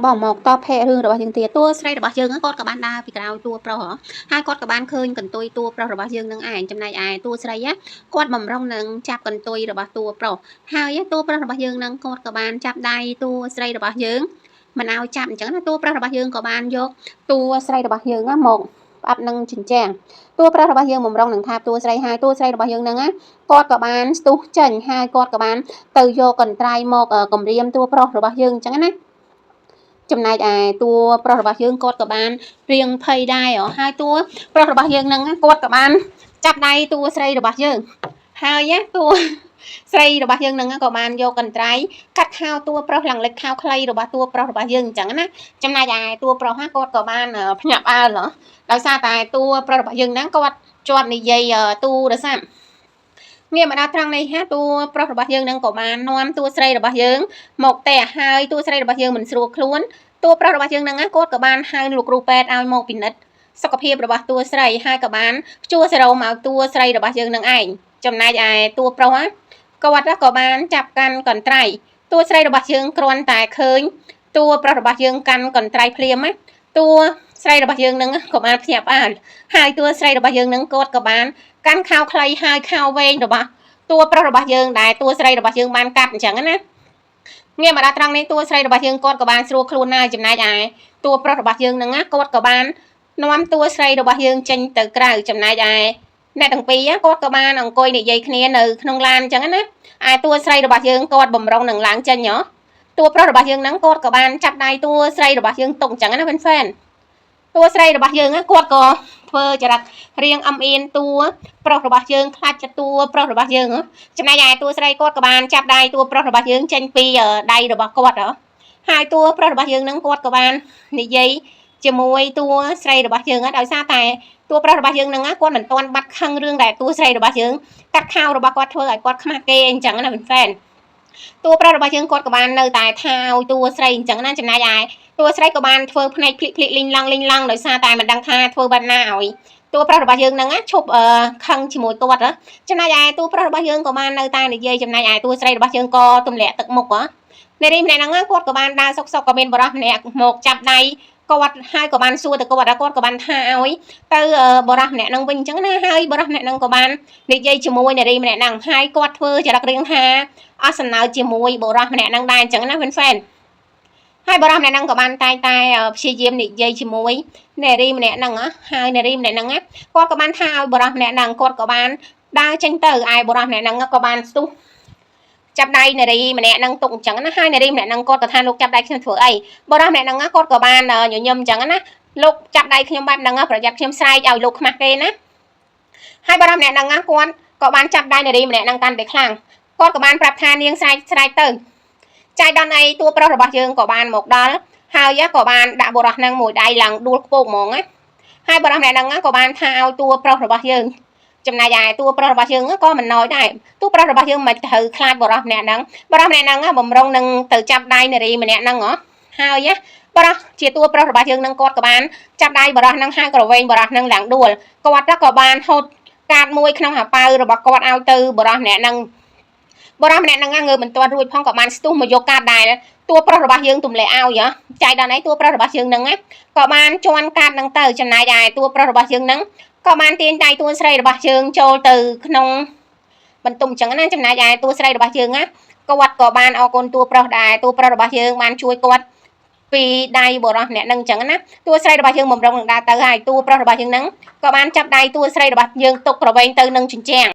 បងមកតបភេរឿងរបស់យើងទៀតតួស្រីរបស់យើងគាត់ក៏បានដើរពីក្រោយតួប្រុសហើយគាត់ក៏បានឃើញកន្ទុយតួប្រុសរបស់យើងនឹងឯងចំណែកឯតួស្រីគាត់បំរុងនឹងចាប់កន្ទុយរបស់តួប្រុសហើយតួប្រុសរបស់យើងនឹងគាត់ក៏បានចាប់ដៃតួស្រីរបស់យើងមិនឲ្យចាប់អញ្ចឹងណាតួប្រុសរបស់យើងក៏បានយកតួស្រីរបស់យើងមកផ្អាប់នឹងចិញ្ចាំងតួប្រុសរបស់យើងបំរុងនឹងថាតួស្រីហើយតួស្រីរបស់យើងនឹងគាត់ក៏បានស្ទុះចេញហើយគាត់ក៏បានទៅយកកន្ត្រៃមកគម្រាមតួប្រុសរបស់យើងអញ្ចឹងណាចំណែកឯតួប្រុសរបស់យើងគាត់ក៏បានរៀងភ័យដែរហើយតួប្រុសរបស់យើងនឹងគាត់ក៏បានចាប់ដៃតួស្រីរបស់យើងហើយតួស្រីរបស់យើងនឹងក៏បានយកកន្ត្រៃកាត់ខោតួប្រុសឡើងលិចខោខ្លីរបស់តួប្រុសរបស់យើងអញ្ចឹងណាចំណែកឯតួប្រុសគាត់ក៏បានភ្ញាក់ផ្អើលដោយសារតែតួប្រុសរបស់យើងហ្នឹងគាត់ជាប់និយាយទូរស័ព្ទងារមកដល់ត្រង់នេះតួប្រុសរបស់យើងនឹងក៏បាននាំតួស្រីរបស់យើងមកផ្ទះហើយតួស្រីរបស់យើងមិនស្រួលខ្លួនតួប្រុសរបស់យើងនឹងគាត់ក៏បានហៅលោកគ្រូពេទ្យឲ្យមកពិនិត្យសុខភាពរបស់តួស្រីហើយក៏បានព្យួរសេរ៉ូមឲ្យតួស្រីរបស់យើងនឹងឯងចំណែកឯតួប្រុសគាត់ក៏បានចាប់កាន់កន្ត្រៃតួស្រីរបស់យើងគ្រាន់តែឃើញតួប្រុសរបស់យើងកាន់កន្ត្រៃភ្លាមតួស្រីរបស់យើងនឹងក៏បានភ្ញាក់ផ្អើលហើយតួស្រីរបស់យើងនឹងគាត់ក៏បានកាន់ខោខ្លីហើយខោវែងរបស់តួប្រុសរបស់យើងដែលតួស្រីរបស់យើងបានកាត់អញ្ចឹងណាងារមកដល់ត្រង់នេះតួស្រីរបស់យើងគាត់ក៏បានស្រួលខ្លួនហើយចំណែកឯតួប្រុសរបស់យើងនឹងគាត់ក៏បាននាំតួស្រីរបស់យើងចេញទៅក្រៅចំណែកឯអ្នកទាំងពីរគាត់ក៏បានអង្គុយនិយាយគ្នានៅក្នុងឡានអញ្ចឹងណាឯតួស្រីរបស់យើងគាត់បំរុងនឹងឡើងចេញតួប្រុសរបស់យើងហ្នឹងគាត់ក៏បានចាប់ដៃតួស្រីរបស់យើងទុកអញ្ចឹងណាហ្វេនតួស្រីរបស់យើងគាត់ក៏ធ្វើចរិតរៀងអំអៀនតួប្រុសរបស់យើងខ្លាចតួប្រុសរបស់យើងចំណែកឯតួស្រីគាត់ក៏បានចាប់ដៃតួប្រុសរបស់យើងចេញពីដៃរបស់គាត់ហើយតួប្រុសរបស់យើងនឹងគាត់ក៏បាននិយាយជាមួយតួស្រីរបស់យើងដោយសារតែតួប្រុសរបស់យើងនឹងគាត់មិនទាន់បាត់ខឹងរឿងដែលតួស្រីរបស់យើងកាត់ខោរបស់គាត់ធ្វើឲ្យគាត់ខ្មាស់គេអញ្ចឹងណាហ្វេនតួប្រុសរបស់យើងគាត់ក៏បាននៅតែថាឲ្យតួស្រីអញ្ចឹងណាចំណែកឯតួស្រីក៏បានធ្វើភ្នែកភ្លិកលីងឡង់ដោយសារតែមិនដឹងថាធ្វើបែបណាឲ្យតួប្រុសរបស់យើងនឹងឈប់ខឹងជាមួយគាត់ចំណែកឯតួប្រុសរបស់យើងក៏បាននៅតែនិយាយចំណែកឯតួស្រីរបស់យើងក៏ទម្លាក់ទឹកមុខនារីម្នាក់ហ្នឹងគាត់ក៏បានដើរសុកក៏មានបរិសម្នាក់មកចាប់ដៃគាត់ហើយក៏បានសួរទៅគាត់ក៏បានថាឲ្យទៅបរិសម្នាក់ហ្នឹងវិញអញ្ចឹងណាហើយបរិសម្នាក់ហ្នឹងក៏បាននិយាយជាមួយនារីម្នាក់ហ្នឹងហើយគាត់ធ្វើចរិតរៀងថាអស់សំណើជាមួយបរិសម្នាក់ហ្នឹងដែរអញ្ចឹងណាហ្វេនហើយបរិសម្នាក់ហ្នឹងក៏បានតែព្យាយាមនិយាយជាមួយនារីម្នាក់ហ្នឹងហើយនារីម្នាក់ហ្នឹងគាត់ក៏បានថាឲ្យបរិសម្នាក់ហ្នឹងគាត់ក៏បានដើរចេញទៅឯបរិសម្នាក់ហ្នឹងក៏បានស្ទុះចាប់ដៃនារីម្នាក់ហ្នឹងទុកអញ្ចឹងណាហើយនារីម្នាក់ហ្នឹងគាត់ក៏ថាលោកចាប់ដៃខ្ញុំធ្វើអីបរិសម្នាក់ហ្នឹងគាត់ក៏បានញញឹមអញ្ចឹងណាលោកចាប់ដៃខ្ញុំបែបហ្នឹងប្រយ័ត្នខ្ញុំស្រែកឲ្យលោកខ្មាស់គេណាហើយបរិសម្នាក់ហ្នឹងគាត់ក៏បានចាប់ដៃនារីម្នាក់ហ្នឹងកាន់តែខ្លាំងគាត់ក៏បានប្រាប់ថានាងស្រែកទៅចាយដល់ឯតួប្រុសរបស់យើងក៏បានមកដល់ហើយក៏បានដាក់បរិសហ្នឹងមួយដៃឡើងដួលខ្ពស់ហ្មងណាហើយបរិសម្នាក់ហ្នឹងក៏បានថាឲ្យតួប្រុសរបស់យើងចំណែកឯតួប្រុសរបស់យើងក៏មិនណយដែរតួប្រុសរបស់យើងមិនត្រូវខ្លាចបរិសម្នាក់ហ្នឹងបំរុងនឹងទៅចាប់ដៃនារីម្នាក់ហ្នឹងហើយបរិសជាតួប្រុសរបស់យើងនឹងគាត់ក៏បានចាប់ដៃបរិសហ្នឹងហើយក៏វែងបរិសហ្នឹងឡើងដួលគាត់ក៏បានហូតកាតមួយក្នុងអាប៉ៅរបស់គាត់ឲ្យទៅបរិសម្នាក់ហ្នឹងបរិសម្នាក់ហ្នឹងងើបមិនទាន់រួចផងក៏បានស្ទុះមកយកកាតដែរតួប្រុសរបស់យើងទម្លាក់ឲ្យចាយដល់ឯតួប្រុសរបស់យើងហ្នឹងក៏បានជន់កាតហ្នឹងទៅចំណែកឯតួប្រុសរបស់យើងហ្នឹងក៏បានទាញដៃតួស្រីរបស់យើងចូលទៅក្នុងបន្ទប់អញ្ចឹងណាចំណែកឯតួស្រីរបស់យើងគាត់ក៏បានអរគុណតួប្រុសដែរតួប្រុសរបស់យើងបានជួយគាត់ពីដៃបរិសម្នាក់ហ្នឹងអញ្ចឹងណាតួស្រីរបស់យើងបំរុងនឹងដើរទៅហើយតួប្រុសរបស់យើងហ្នឹងក៏បានចាប់ដៃតួស្រីរបស់យើងទុកប្រវែងទៅនឹងជញ្ជាំង